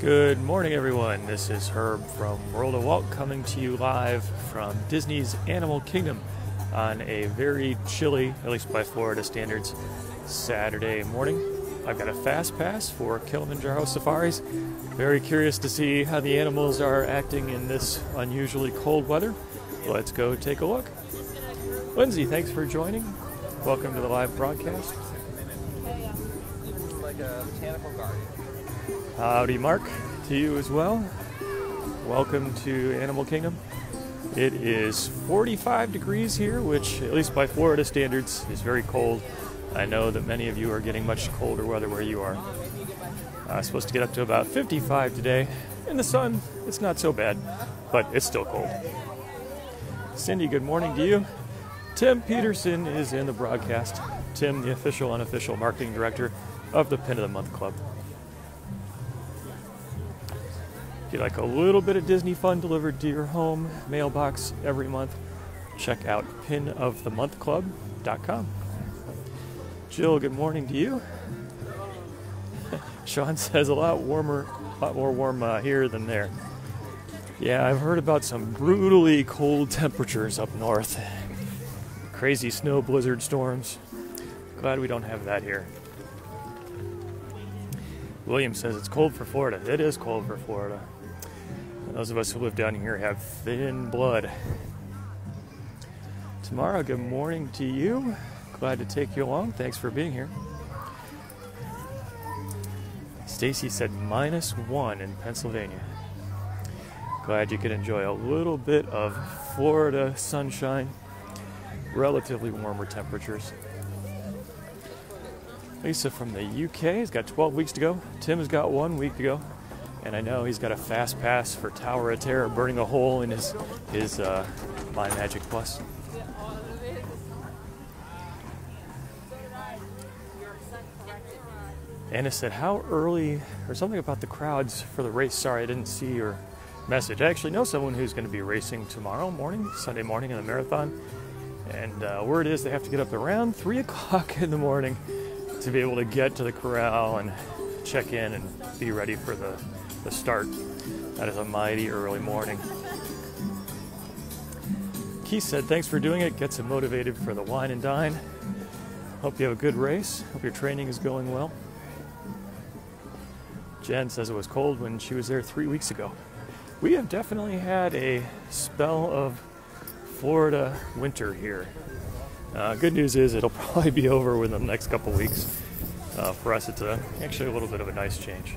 Good morning, everyone. This is Herb from World of Walt coming to you live from Disney's Animal Kingdom on a very chilly, at least by Florida standards, Saturday morning. I've got a fast pass for Kilimanjaro safaris. Very curious to see how the animals are acting in this unusually cold weather. Let's go take a look. Lindsay, thanks for joining. Welcome to the live broadcast. Like a botanical garden. Howdy, Mark, to you as well. Welcome to Animal Kingdom. It is 45 degrees here, which, at least by Florida standards, is very cold. I know that many of you are getting much colder weather where you are. Supposed to get up to about 55 today. In the sun, it's not so bad, but it's still cold. Cindy, good morning to you. Tim Peterson is in the broadcast. Tim, the official, unofficial marketing director of the Pin of the Month Club. If you like a little bit of Disney fun delivered to your home mailbox every month, check out pinofthemonthclub.com. Jill, good morning to you. Sean says a lot more warm here than there. Yeah, I've heard about some brutally cold temperatures up north. Crazy snow blizzard storms. Glad we don't have that here. William says it's cold for Florida. It is cold for Florida. Those of us who live down here have thin blood. Tamara, good morning to you. Glad to take you along. Thanks for being here. Stacy said -1 in Pennsylvania. Glad you could enjoy a little bit of Florida sunshine. Relatively warmer temperatures. Lisa from the UK has got 12 weeks to go. Tim has got 1 week to go. And I know he's got a fast pass for Tower of Terror, burning a hole in his My Magic Plus. Anna said, how early, or something about the crowds for the race. Sorry, I didn't see your message. I actually know someone who's going to be racing tomorrow morning, Sunday morning in the marathon. And word is they have to get up around 3 o'clock in the morning to be able to get to the corral and check in and be ready for the start. That is a mighty early morning. Keith said, thanks for doing it. Gets him motivated for the wine and dine. Hope you have a good race. Hope your training is going well. Jen says it was cold when she was there 3 weeks ago. We have definitely had a spell of Florida winter here. Good news is it'll probably be over within the next couple weeks. For us, it's actually a little bit of a nice change.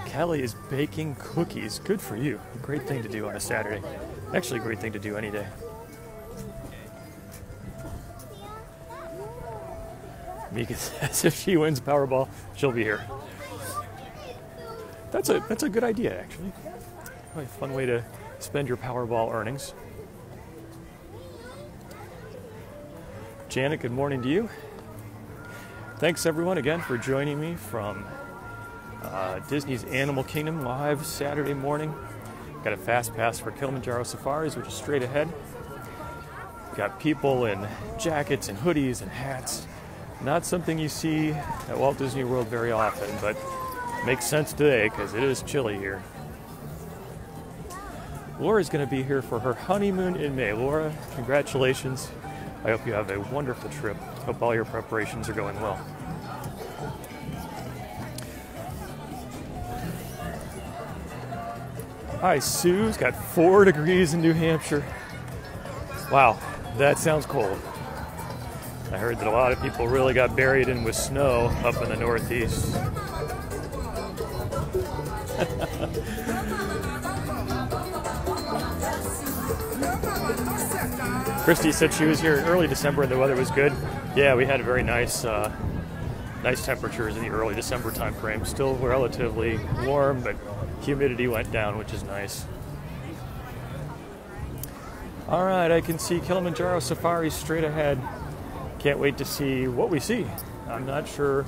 Kelly is baking cookies. Good for you. Great thing to do on a Saturday. Actually, a great thing to do any day. Mika says if she wins Powerball, she'll be here. That's a good idea, actually. Probably a fun way to spend your Powerball earnings. Janet, good morning to you. Thanks everyone again for joining me from Disney's Animal Kingdom live Saturday morning. Got a fast pass for Kilimanjaro safaris, which is straight ahead. Got people in jackets and hoodies and hats. Not something you see at Walt Disney World very often, but makes sense today because it is chilly here. Laura's going to be here for her honeymoon in May. Laura, congratulations. I hope you have a wonderful trip. Hope all your preparations are going well. Hi, Sue's got 4 degrees in New Hampshire. Wow, that sounds cold. I heard that a lot of people really got buried in with snow up in the Northeast. Christy said she was here in early December and the weather was good. Yeah, we had a very nice temperatures in the early December time frame. Still relatively warm, but humidity went down, which is nice. All right, I can see Kilimanjaro Safari straight ahead. Can't wait to see what we see. I'm not sure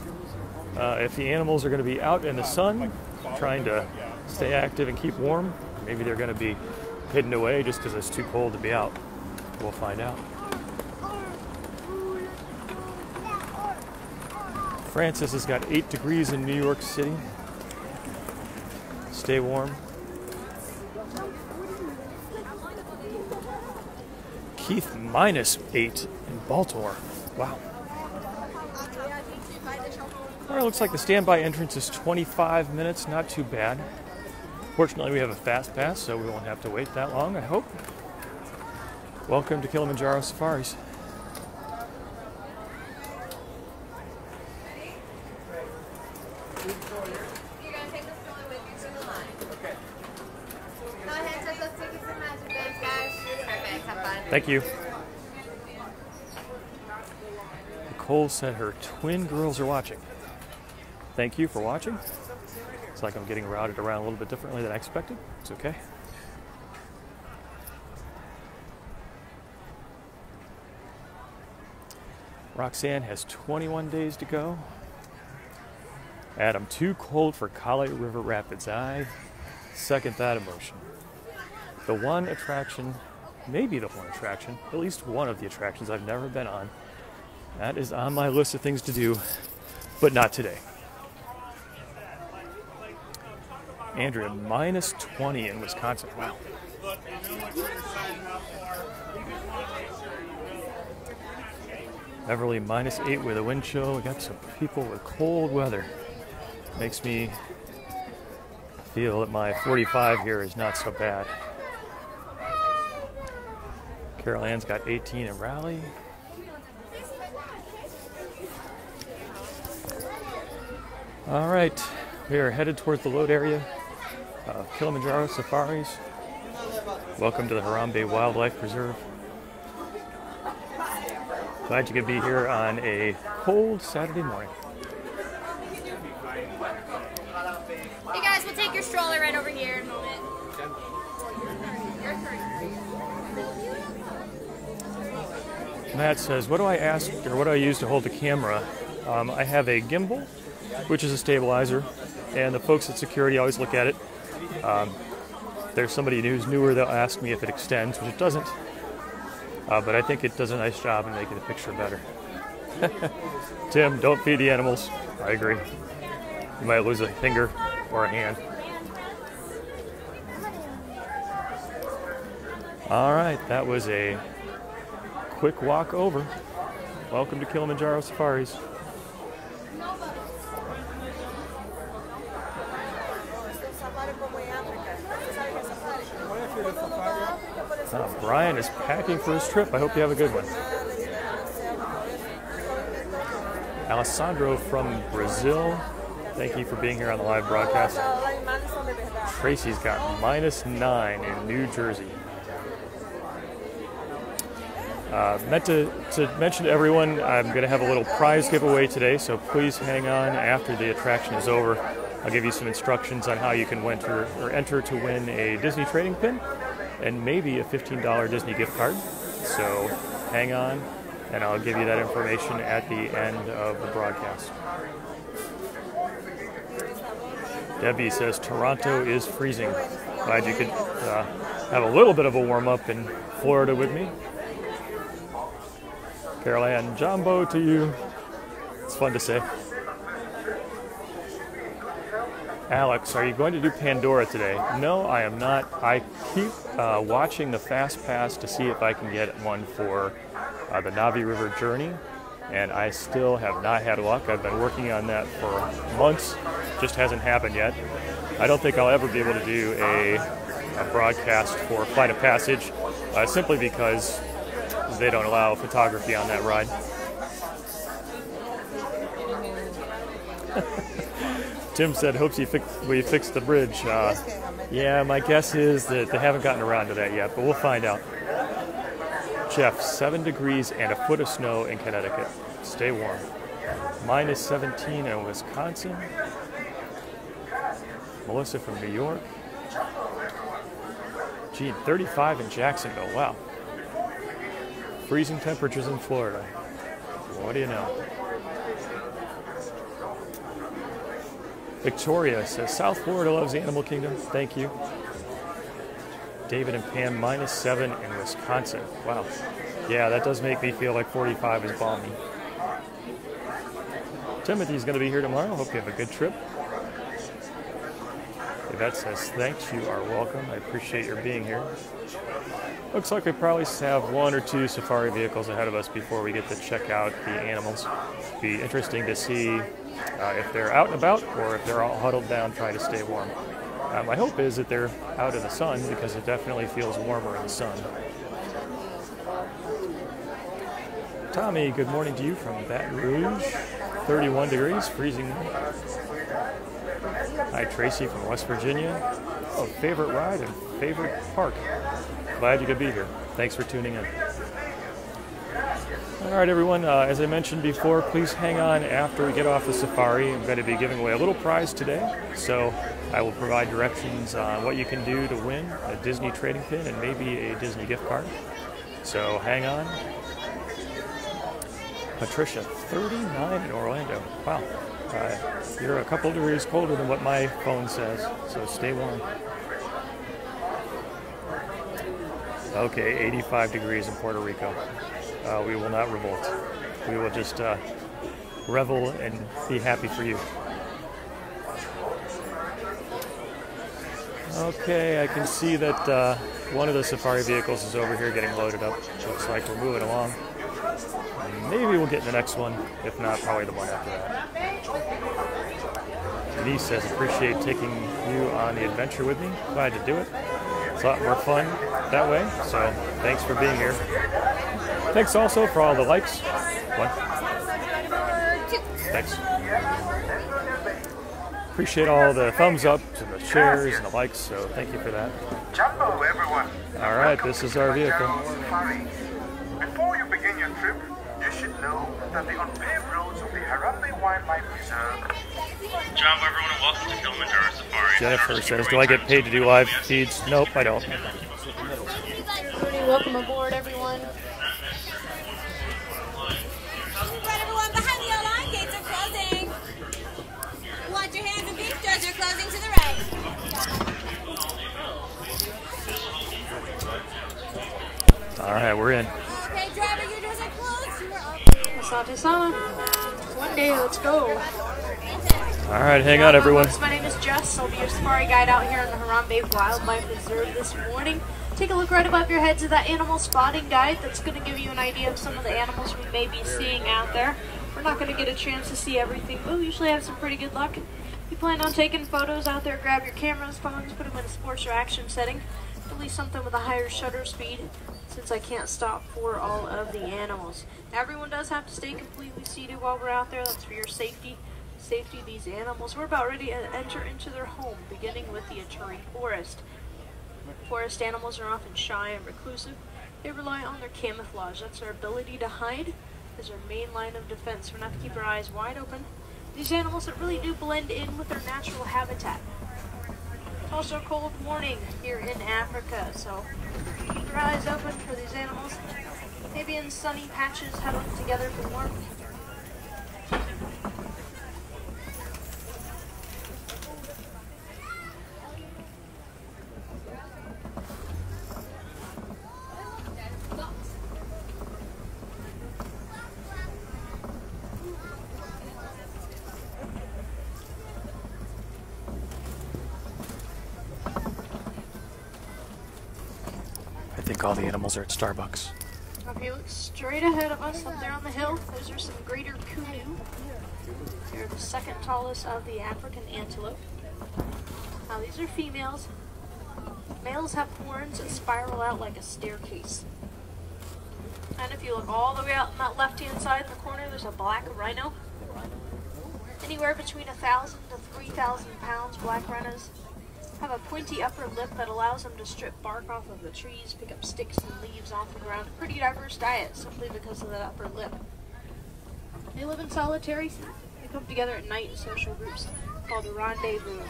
if the animals are going to be out in the sun, trying to stay active and keep warm. Maybe they're going to be hidden away just because it's too cold to be out. We'll find out. Francis has got 8 degrees in New York City. Stay warm. Keith -8 in Baltimore. Wow. All right, looks like the standby entrance is 25 minutes. Not too bad. Fortunately, we have a fast pass, so we won't have to wait that long, I hope. Welcome to Kilimanjaro Safaris. You're going to take the stroller with you to the line. Okay. Go ahead, take those tickets and magic bands, guys. Perfect. Have fun. Thank you. Nicole said her twin girls are watching. Thank you for watching. It's like I'm getting routed around a little bit differently than I expected. It's okay. Roxanne has 21 days to go. Adam, too cold for Kali River Rapids. I second that emotion. The one attraction, maybe the one attraction, at least one of the attractions I've never been on. That is on my list of things to do, but not today. Andrea, -20 in Wisconsin. Wow. Beverly, -8 with a wind chill. We got some people with cold weather. Makes me feel that my 45 here is not so bad. Carol Ann's got 18 in Raleigh. All right, we are headed towards the load area of Kilimanjaro Safaris. Welcome to the Harambe Wildlife Preserve. Glad you could be here on a cold Saturday morning. Hey guys, we'll take your stroller right over here in a moment. Matt says, what do I ask, or what do I use to hold the camera? I have a gimbal, which is a stabilizer, and the folks at security always look at it. There's somebody who's newer, they'll ask me if it extends, which it doesn't. But I think it does a nice job in making the picture better. Tim, don't feed the animals. I agree. You might lose a finger or a hand. All right, that was a quick walk over. Welcome to Kilimanjaro Safaris. Brian is packing for his trip. I hope you have a good one. Alessandro from Brazil, thank you for being here on the live broadcast. Tracy's got -9 in New Jersey. Meant to mention to everyone, I'm going to have a little prize giveaway today, so please hang on after the attraction is over. I'll give you some instructions on how you can enter to win a Disney trading pin and maybe a $15 Disney gift card. So hang on, and I'll give you that information at the end of the broadcast. Debbie says Toronto is freezing. Glad you could have a little bit of a warm-up in Florida with me. Carol Ann, Jumbo to you. It's fun to say. Alex, are you going to do Pandora today? No, I am not. I keep watching the Fast Pass to see if I can get one for the Navi River Journey, and I still have not had luck. I've been working on that for months. Just hasn't happened yet. I don't think I'll ever be able to do a broadcast for Flight of Passage, simply because they don't allow photography on that ride. Tim said, hopes we fixed the bridge. Yeah, my guess is that they haven't gotten around to that yet, but we'll find out. Jeff, 7 degrees and a foot of snow in Connecticut. Stay warm. -17 in Wisconsin. Melissa from New York. Gene, 35 in Jacksonville. Wow. Freezing temperatures in Florida. What do you know? Victoria says, South Florida loves the Animal Kingdom. Thank you. David and Pam, -7 in Wisconsin. Wow. Yeah, that does make me feel like 45 is balmy. Timothy's going to be here tomorrow. Hope you have a good trip. Yvette says, thanks, you are welcome. I appreciate your being here. Looks like we probably have 1 or 2 safari vehicles ahead of us before we get to check out the animals. Be interesting to see if they're out and about or if they're all huddled down trying to stay warm. My hope is that they're out in the sun because it definitely feels warmer in the sun. Tommy, good morning to you from Baton Rouge. 31 degrees, freezing. Hi, Tracy from West Virginia. Oh, favorite ride and favorite park. Glad you could be here. Thanks for tuning in. All right, everyone. As I mentioned before, please hang on after we get off the safari. I'm going to be giving away a little prize today. So I will provide directions on what you can do to win a Disney trading pin and maybe a Disney gift card. So hang on. Patricia, 39 in Orlando. Wow. You're a couple degrees colder than what my phone says, so stay warm. Okay, 85 degrees in Puerto Rico. We will not revolt. We will just revel and be happy for you. Okay, I can see that one of the safari vehicles is over here getting loaded up. Looks like we're moving along. Maybe we'll get in the next one. If not, probably the one after that. Denise says, appreciate taking you on the adventure with me. Glad to do it. It's a lot more fun that way, so thanks for being here. Thanks also for all the likes. What? Thanks. Appreciate all the thumbs up and the shares and the likes, so thank you for that. Jumbo, everyone. All right, this is our vehicle. Before you begin your trip, you should know that the unpaved roads of the Harambe Wildlife Reserve. Jumbo, everyone, and welcome to Kilimanjaro Safari. Jennifer says, do I get paid to do live feeds? Nope, I don't. Welcome aboard, everyone. Right, everyone, behind the yellow line, gates are closing. Watch your hands and feet, doors are closing to the right. All right, we're in. Okay, driver, your doors are closed. You are up. Asante Sana. One day, let's go. All right, hang on, everyone. My name is Jess. I'll be your safari guide out here in the Harambe Wildlife Reserve this morning. Take a look right above your head to that animal spotting guide. That's going to give you an idea of some of the animals we may be seeing out there. We're not going to get a chance to see everything, but we usually have some pretty good luck. If you plan on taking photos out there, grab your cameras, phones, put them in a sports or action setting. At least something with a higher shutter speed, since I can't stop for all of the animals. Now, everyone does have to stay completely seated while we're out there. That's for your safety. Safety of these animals. We're about ready to enter into their home, beginning with the Aturi Forest. Forest animals are often shy and reclusive. They rely on their camouflage. That's their ability to hide as their main line of defense. We're going to have to keep our eyes wide open. These animals that really do blend in with their natural habitat. It's also a cold morning here in Africa, so keep your eyes open for these animals. Maybe in sunny patches huddled together for warmth. I think all the animals are at Starbucks. If you look straight ahead of us up there on the hill, those are some greater kudu. They're the second tallest of the African antelope. Now these are females. Males have horns that spiral out like a staircase. And if you look all the way out on that left-hand side in the corner, there's a black rhino. Anywhere between 1,000 to 3,000 pounds, black rhinos have a pointy upper lip that allows them to strip bark off of the trees, pick up sticks and leaves off the ground. A pretty diverse diet simply because of that upper lip. They live in solitary. They come together at night in social groups called a rendezvous.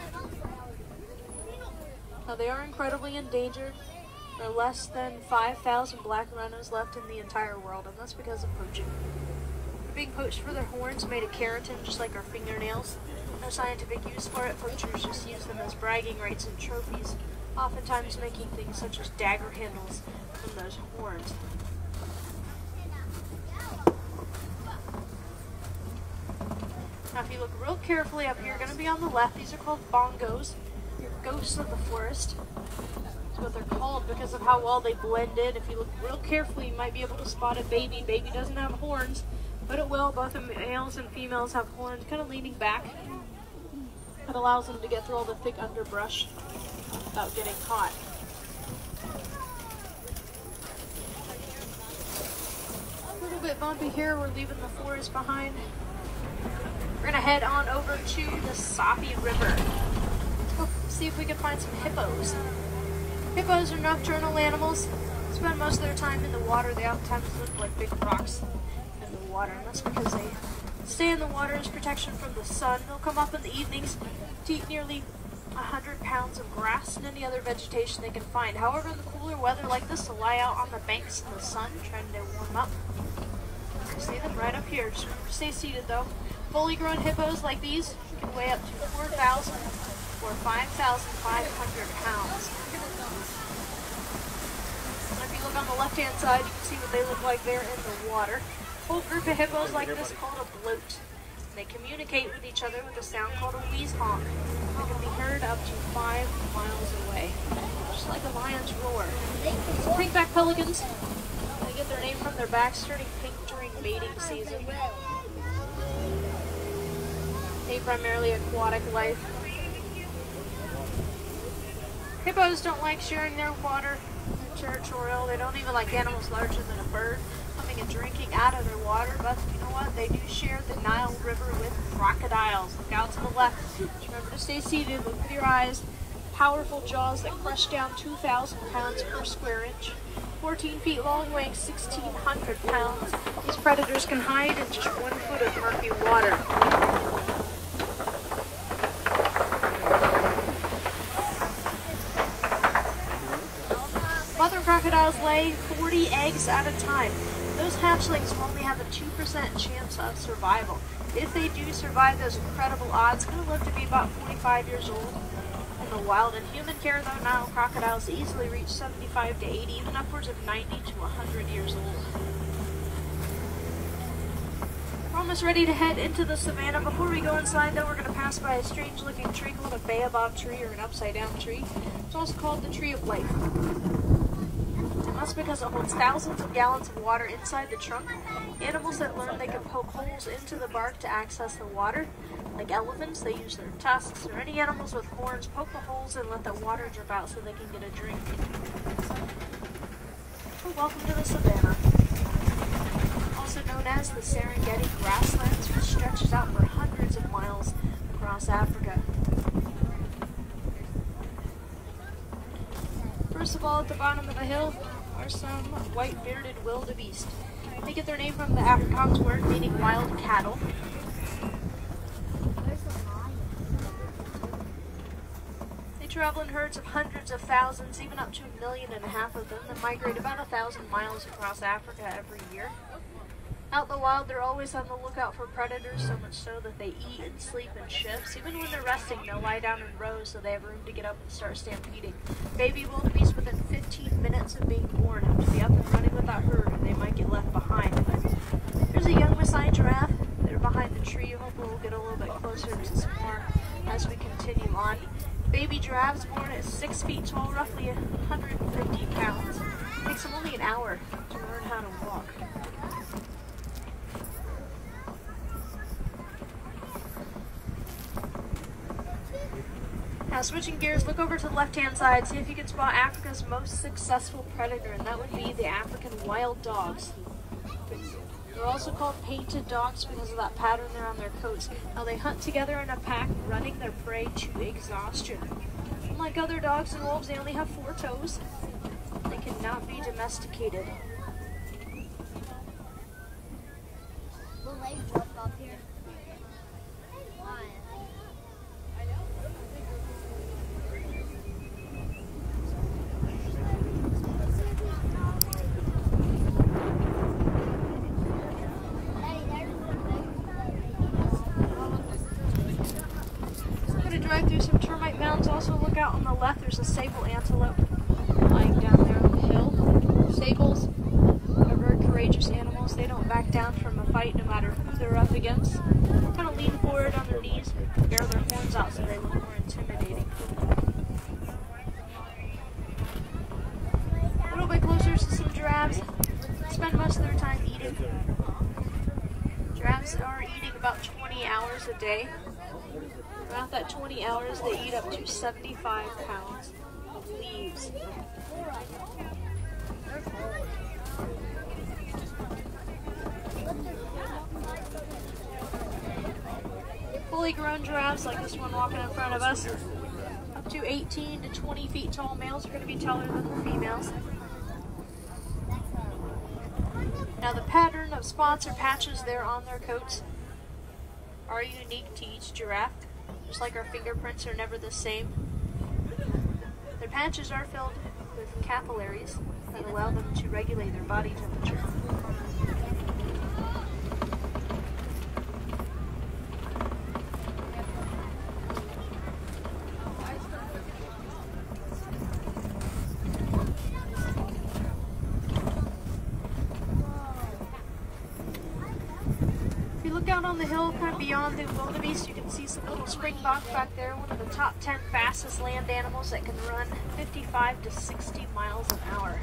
Now they are incredibly endangered. There are less than 5,000 black rhinos left in the entire world, and that's because of poaching. They're being poached for their horns made of keratin, just like our fingernails. No scientific use for it. Poachers just use them as bragging rights and trophies, oftentimes making things such as dagger handles from those horns. Now if you look real carefully up here, going to be on the left, these are called bongos, your ghosts of the forest. That's what they're called because of how well they blend in. If you look real carefully, you might be able to spot a baby. Baby doesn't have horns, but it will. Both the males and females have horns, kind of leaning back. It allows them to get through all the thick underbrush without getting caught. A little bit bumpy here, we're leaving the forest behind. We're gonna head on over to the Sapi River. Let's go see if we can find some hippos. Hippos are nocturnal animals. Spend most of their time in the water. They oftentimes look like big rocks in the water, and that's because they stay in the water as protection from the sun. They'll come up in the evenings to eat nearly 100 pounds of grass and any other vegetation they can find. However, in the cooler weather like this, they'll lie out on the banks in the sun trying to warm up. You see them right up here. Just remember to stay seated though. Fully grown hippos like these can weigh up to 4,000 or 5,500 pounds. And if you look on the left-hand side, you can see what they look like there in the water. A whole group of hippos like this is called a bloat. And they communicate with each other with a sound called a wheeze honk. It can be heard up to 5 miles away, just like a lion's roar. So pink-backed pelicans, they get their name from their backs turning pink during mating season. They primarily aquatic life. Hippos don't like sharing their water. They're territorial. They don't even like animals larger than a bird coming and drinking out of their water. But you know what? They do share the Nile River with crocodiles. Look out to the left. Just remember to stay seated. Look with your eyes. Powerful jaws that crush down 2,000 pounds per square inch. 14 feet long, weighing 1,600 pounds. These predators can hide in just 1 foot of murky water. Mother crocodiles lay 40 eggs at a time. Those hatchlings will only have a 2% chance of survival. If they do survive those incredible odds, going to live to be about 45 years old in the wild. In human care, though, Nile crocodiles easily reach 75 to 80, even upwards of 90 to 100 years old. We're almost ready to head into the savannah. Before we go inside, though, we're going to pass by a strange-looking tree called a baobab tree, or an upside-down tree. It's also called the tree of life. And that's because it holds thousands of gallons of water inside the trunk. Animals that learn they can poke holes into the bark to access the water, like elephants, they use their tusks, or any animals with horns, poke the holes and let the water drip out so they can get a drink. Well, welcome to the savannah. Also known as the Serengeti grasslands, which stretches out for hundreds of miles across Africa. First of all, at the bottom of the hill are some white-bearded wildebeest. They get their name from the Afrikaans word meaning wild cattle. They travel in herds of hundreds of thousands, even up to 1.5 million of them, that migrate about 1,000 miles across Africa every year. Out in the wild, they're always on the lookout for predators, so much so that they eat and sleep in shifts. Even when they're resting, they'll lie down in rows so they have room to get up and start stampeding. Baby wildebeest within 15 minutes of being born have to be up and running with that herd, or they might get left behind. There's a young Maasai giraffe. They're behind the tree. Hopefully we'll get a little bit closer to some more as we continue on. Baby giraffes born at 6 feet tall, roughly 150 pounds. It takes them only an hour to learn how to walk. Now switching gears, look over to the left-hand side, see if you can spot Africa's most successful predator, and that would be the African wild dogs. They're also called painted dogs because of that pattern there on their coats. Now they hunt together in a pack, running their prey to exhaustion. Unlike other dogs and wolves, they only have 4 toes. They cannot be domesticated. Will they jump up here? Why? Drive through some termite mounds. Also look out on the left, there's a sable antelope lying down there on the hill. Sables are very courageous animals. animals, they don't back down from a fight no matter who they're up against. Kind of lean forward on their knees, bear their horns out so they look more intimidating. A little bit closer to some giraffes. Spend most of their time eating. Giraffes are eating about 20 hours a day. About that 20 hours, they eat up to 75 pounds of leaves. Fully grown giraffes, like this one walking in front of us, up to 18 to 20 feet tall males are going to be taller than the females. Now the pattern of spots or patches there on their coats are unique to each giraffe, just like our fingerprints are never the same. Their patches are filled with capillaries that allow them to regulate their body temperature. Down on the hill, kind of beyond the wildebeest, you can see some little springboks back there, one of the top 10 fastest land animals that can run 55 to 60 miles an hour.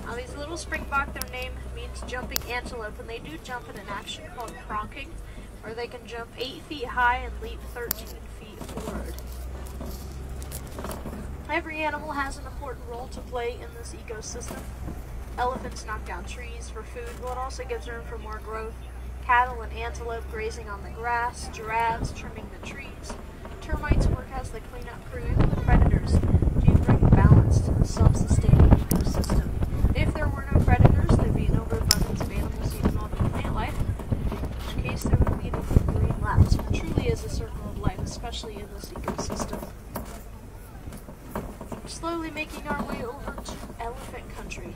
Now these little springbok, their name means jumping antelope, and they do jump in an action called pronking, or they can jump 8 feet high and leap 13 feet forward. Every animal has an important role to play in this ecosystem. Elephants knock down trees for food, but it also gives room for more growth. Cattle and antelope grazing on the grass, giraffes trimming the trees. Termites work as the cleanup crew, even the predators do bring balance to the self-sustaining ecosystem. If there were no predators, there'd be an overabundance of animals eating all the plant life, in which case there would be no green left. So it truly is a circle of life, especially in this ecosystem. We're slowly making our way over to elephant country.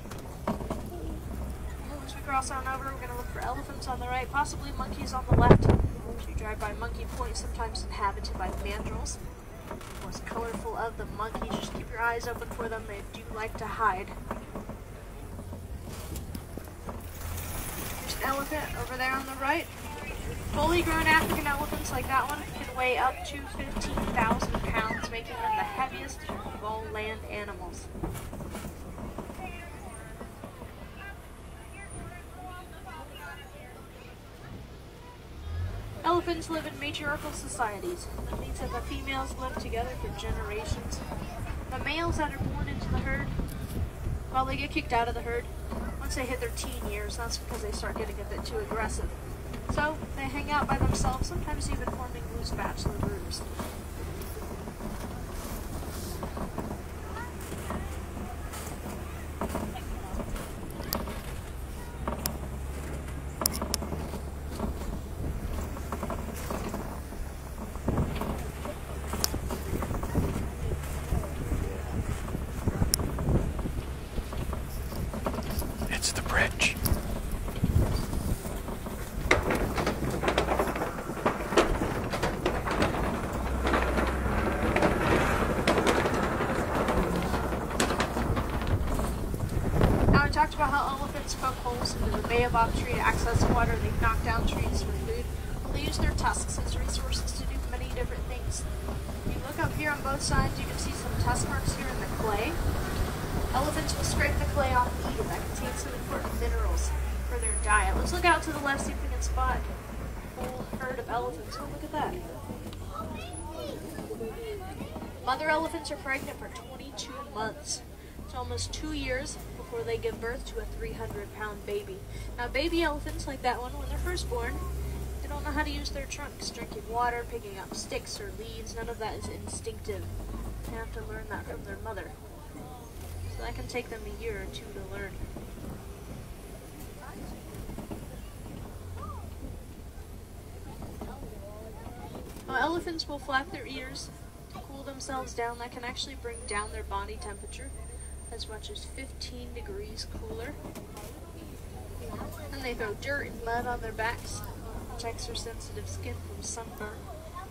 As we cross on over, we're going to look for elephants on the right, possibly monkeys on the left. As you drive by Monkey Point, sometimes inhabited by mandrills. The most colorful of the monkeys, just keep your eyes open for them, they do like to hide. There's an elephant over there on the right. Fully grown African elephants like that one can weigh up to 15,000 pounds, making them the heaviest of all land animals. Elephants live in matriarchal societies. That means that the females live together for generations. The males that are born into the herd, well, they get kicked out of the herd once they hit their teen years. That's because they start getting a bit too aggressive. So they hang out by themselves, sometimes even forming loose bachelor groups. It's the bridge. We talked about how elephants poke holes into the baobab tree to access water. They knock down trees for food. Well, they use their tusks as resources to do many different things. If you look up here on both sides, you can see some tusk marks here in the clay. Elephants will scrape the clay off and eat it. That contains some important minerals for their diet. Let's look out to the left, see if we can spot a whole herd of elephants. Oh, look at that. Mother elephants are pregnant for 22 months. It's almost 2 years before they give birth to a 300-pound baby. Now, baby elephants like that one, when they're first born, they don't know how to use their trunks, drinking water, picking up sticks or leaves. None of that is instinctive. They have to learn that from their mother. So that can take them a year or two to learn. Now, elephants will flap their ears to cool themselves down. That can actually bring down their body temperature as much as 15 degrees cooler. And they throw dirt and mud on their backs protects their sensitive skin from sunburn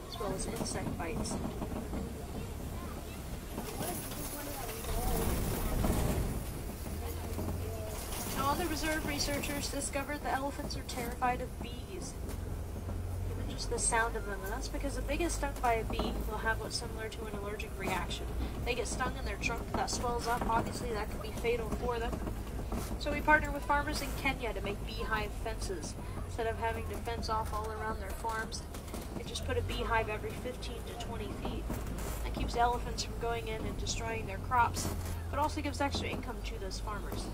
as well as insect bites. Now, on the reserve, researchers discovered the elephants are terrified of bees. Even just the sound of them, and that's because if they get stung by a bee, they'll have what's similar to an allergic reaction. They get stung in their trunk, that swells up, obviously that could be fatal for them. So we partner with farmers in Kenya to make beehive fences. Instead of having to fence off all around their farms, they just put a beehive every 15 to 20 feet. That keeps elephants from going in and destroying their crops, but also gives extra income to those farmers.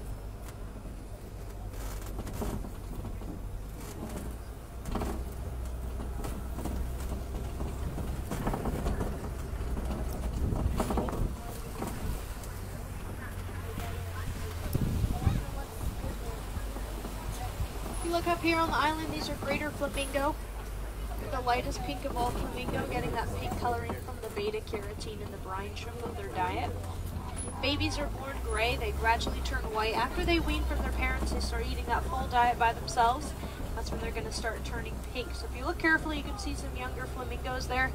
Look up here on the island, these are greater flamingo. They're the lightest pink of all flamingo, getting that pink coloring from the beta carotene in the brine shrimp of their diet. Babies are born gray, they gradually turn white. After they wean from their parents, they start eating that full diet by themselves. That's when they're going to start turning pink. So if you look carefully, you can see some younger flamingos there.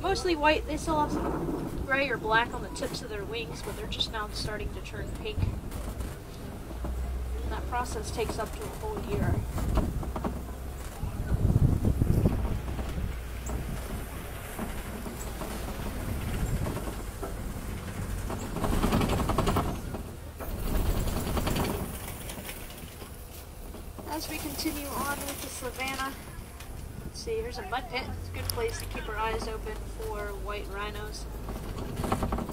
Mostly white, they still have some gray or black on the tips of their wings, but they're just now starting to turn pink. That process takes up to a whole year. As we continue on with the savanna, let's see, here's a mud pit. It's a good place to keep our eyes open for white rhinos.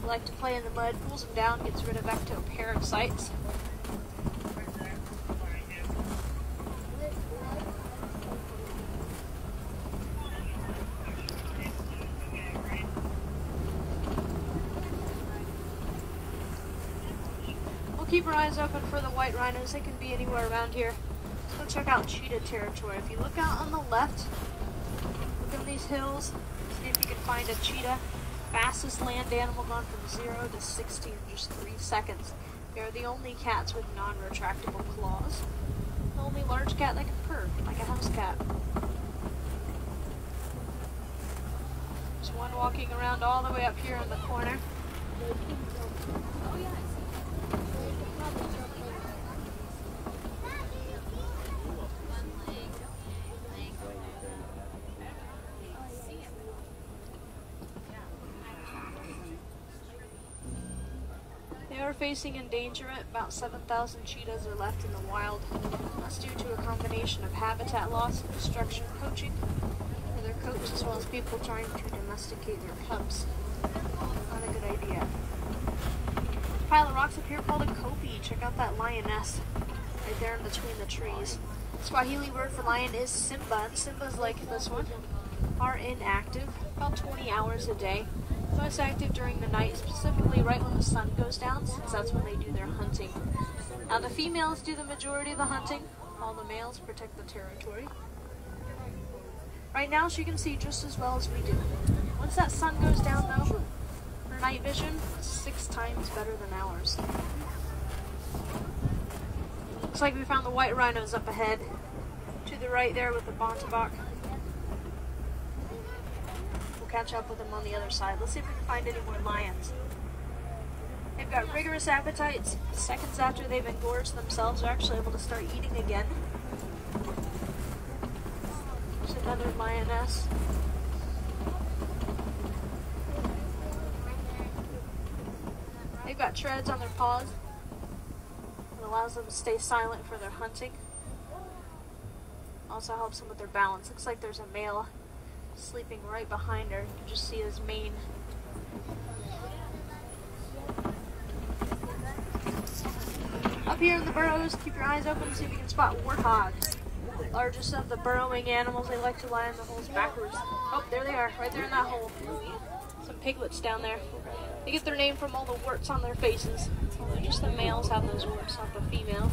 They like to play in the mud, cools them down, gets rid of ectoparasites. Keep our eyes open for the white rhinos. They can be anywhere around here. Let's go check out cheetah territory. If you look out on the left, look in these hills, see if you can find a cheetah. Fastest land animal gone from 0 to 60 in just 3 seconds. They are the only cats with non-retractable claws. The only large cat that can purr, like a house cat. There's one walking around all the way up here in the corner. They are facing endangerment. About 7,000 cheetahs are left in the wild. That's due to a combination of habitat loss and destruction poaching for their coats, as well as people trying to domesticate their cubs. Not a good idea. Pile of rocks up here called a kopi. Check out that lioness right there in between the trees. Swahili word for lion is Simba, and Simba's like this one, are inactive, about 20 hours a day. Most active during the night, specifically right when the sun goes down, since that's when they do their hunting. Now the females do the majority of the hunting, while the males protect the territory. Right now she can see just as well as we do. Once that sun goes down though, her night vision is 6 times better than ours. Looks like we found the white rhinos up ahead, to the right there with the bontebok. Catch up with them on the other side. Let's see if we can find any more lions. They've got rigorous appetites. Seconds after they've engorged themselves, they're actually able to start eating again. There's another lioness. They've got treads on their paws. It allows them to stay silent for their hunting. Also helps them with their balance. Looks like there's a male sleeping right behind her. You can just see his mane. Up here in the burrows, keep your eyes open to see if you can spot warthogs. Largest of the burrowing animals. They like to lie in the holes backwards. Oh, there they are, right there in that hole. Some piglets down there. They get their name from all the warts on their faces. Only just the males have those warts, not the females.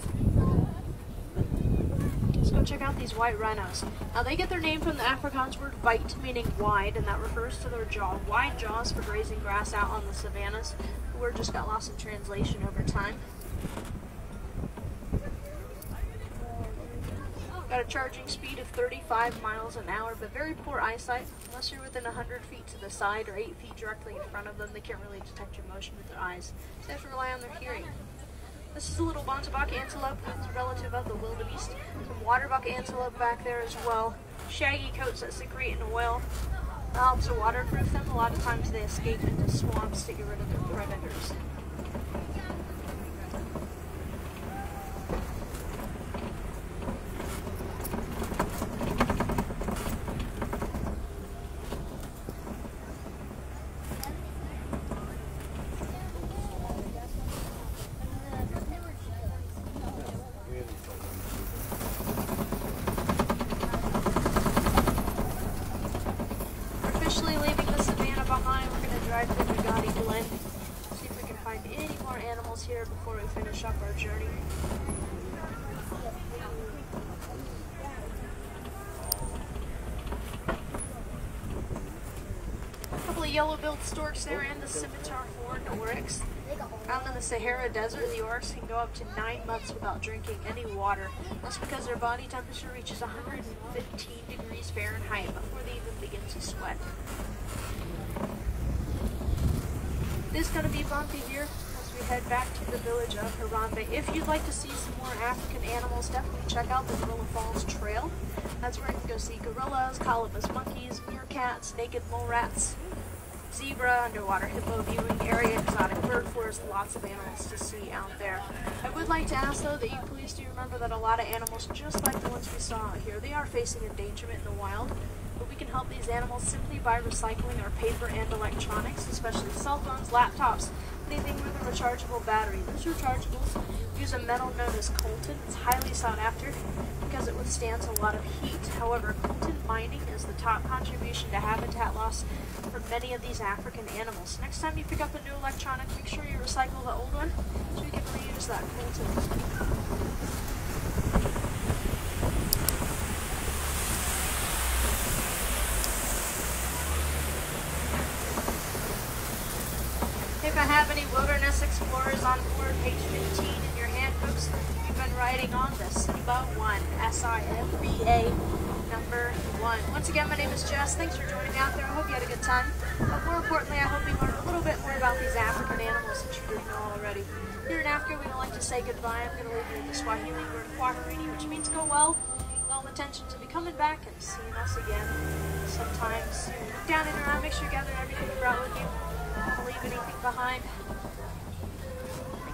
Let's go check out these white rhinos. Now they get their name from the Afrikaans word "wide," meaning wide, and that refers to their jaw. Wide jaws for grazing grass out on the savannas. The word just got lost in translation over time. Got a charging speed of 35 miles an hour, but very poor eyesight. Unless you're within 100 feet to the side or 8 feet directly in front of them, they can't really detect your motion with their eyes. So they have to rely on their hearing. This is a little bontabuck antelope. It's a relative of the wildebeest. Some waterbuck antelope back there as well. Shaggy coats that secrete an oil. That helps to waterproof them. A lot of times they escape into swamps to get rid of their predators. Officially leaving the savannah behind, we're going to drive through the Gotti Glen. See if we can find any more animals here before we finish up our journey. A couple of yellow-billed storks there and the scimitar horned oryx. Found in the Sahara Desert, the oryx can go up to 9 months without drinking any water. That's because their body temperature reaches 115 degrees Fahrenheit before they even begin to sweat. It is going to be bumpy here as we head back to the village of Harambe. If you'd like to see some more African animals, definitely check out the Gorilla Falls Trail. That's where you can go see gorillas, colobus monkeys, meerkats, naked mole rats, zebra, underwater hippo viewing area, exotic bird forest, lots of animals to see out there. I would like to ask though that you please do remember that a lot of animals, just like the ones we saw out here, they are facing endangerment in the wild. But we can help these animals simply by recycling our paper and electronics, especially cell phones, laptops, anything with a rechargeable battery. Those rechargeables use a metal known as coltan. It's highly sought after because it withstands a lot of heat. However, coltan mining is the top contribution to habitat loss for many of these African animals. Next time you pick up a new electronic, make sure you recycle the old one so you can reuse that coltan. If I have any wilderness explorers on board, page 15 in your handbooks, you've been riding on the Simba 1, S-I-M-B-A, number 1. Once again, my name is Jess. Thanks for joining me out there. I hope you had a good time. But more importantly, I hope you learned a little bit more about these African animals that you didn't know already. Here in Africa, we don't like to say goodbye. I'm going to leave you with the Swahili word kwaherini, which means go well, with all intentions of you coming back and seeing us again sometime soon. Look down and around, make sure you gather everything you brought with you. Don't leave anything behind.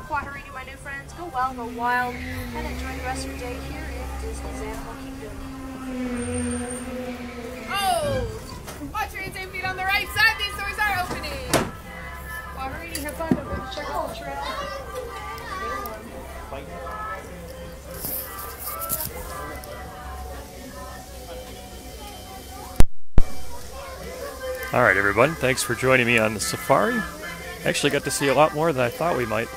Kwaherini, my new friends. Go well, go wild, and enjoy the rest of your day here in Disney's Animal Kingdom. Oh! Watch your 8 feet on the right side. These doors are opening. Kwaherini, have fun. Don't forget to check out the trail. Alright everyone, thanks for joining me on the safari. Actually got to see a lot more than I thought we might.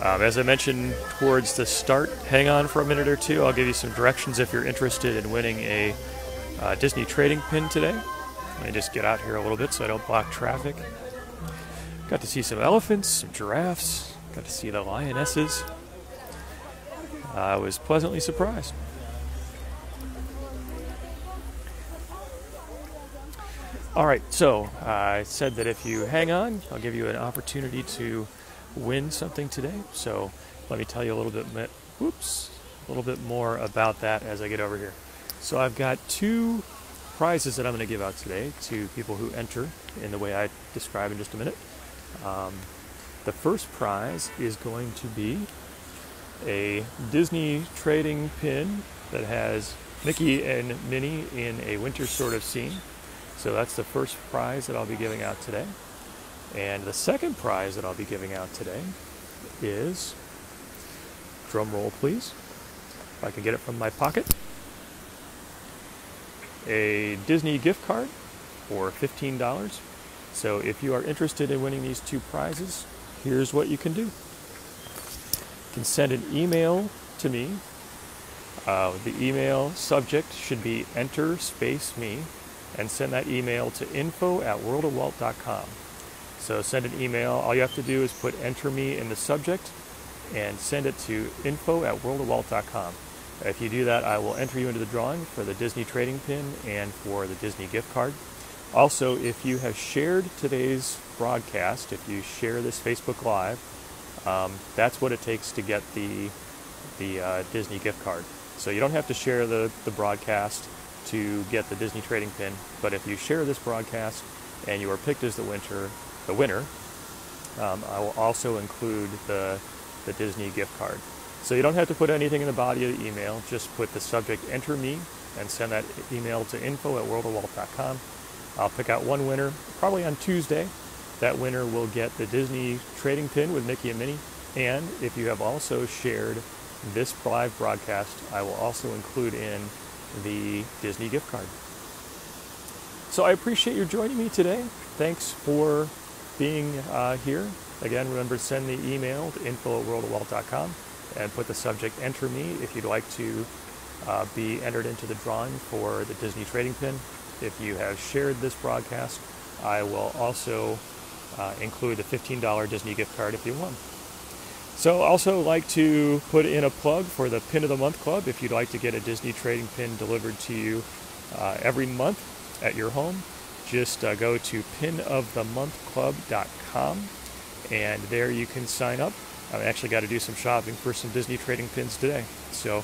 As I mentioned towards the start, hang on for a minute or two. I'll give you some directions if you're interested in winning a Disney trading pin today. Let me just get out here a little bit so I don't block traffic. Got to see some elephants, some giraffes, got to see the lionesses. I was pleasantly surprised. Alright, so I said that if you hang on, I'll give you an opportunity to win something today. So let me tell you a little bit more about that as I get over here. So I've got 2 prizes that I'm going to give out today to people who enter in the way I describe in just a minute. The first prize is going to be a Disney trading pin that has Mickey and Minnie in a winter sort of scene. So that's the first prize that I'll be giving out today. And the second prize that I'll be giving out today is, drum roll please, if I can get it from my pocket, a Disney gift card for $15. So if you are interested in winning these 2 prizes, here's what you can do. You can send an email to me. The email subject should be enter space me, and send that email to info@worldofwalt.com. So send an email. All you have to do is put enter me in the subject and send it to info@worldofwalt.com. If you do that, I will enter you into the drawing for the Disney trading pin and for the Disney gift card. Also, if you have shared today's broadcast, if you share this Facebook Live, that's what it takes to get the Disney gift card. So you don't have to share the broadcast to get the Disney trading pin, but if you share this broadcast and you are picked as the winner, I will also include the Disney gift card. So you don't have to put anything in the body of the email, just put the subject "Enter Me" and send that email to info@worldofwalt.com. I'll pick out one winner, probably on Tuesday. That winner will get the Disney trading pin with Mickey and Minnie, and if you have also shared this live broadcast, I will also include in the Disney gift card. So I appreciate you joining me today. Thanks for being here. Again, remember to send the email to info@worldofwalt.com and put the subject "Enter Me" if you'd like to be entered into the drawing for the Disney trading pin. If you have shared this broadcast, I will also include the $15 Disney gift card if you won. So also like to put in a plug for the Pin of the Month Club. If you'd like to get a Disney trading pin delivered to you every month at your home, just go to pinofthemonthclub.com, and there you can sign up. I've actually got to do some shopping for some Disney trading pins today. So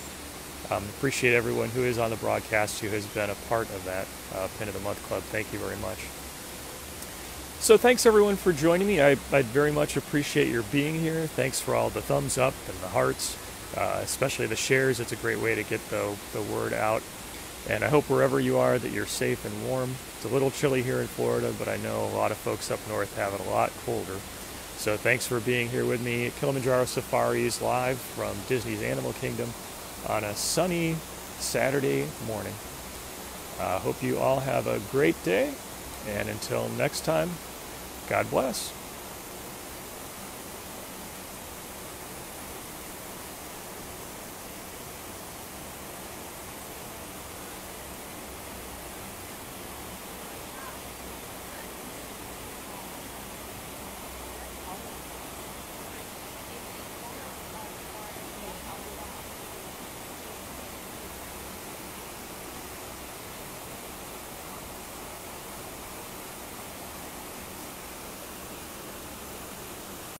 appreciate everyone who is on the broadcast who has been a part of that Pin of the Month Club. Thank you very much. So thanks everyone for joining me. I very much appreciate your being here. Thanks for all the thumbs up and the hearts, especially the shares. It's a great way to get the word out. And I hope wherever you are that you're safe and warm. It's a little chilly here in Florida, but I know a lot of folks up north have it a lot colder. So thanks for being here with me at Kilimanjaro Safaris live from Disney's Animal Kingdom on a sunny Saturday morning. Hope you all have a great day, and until next time, God bless.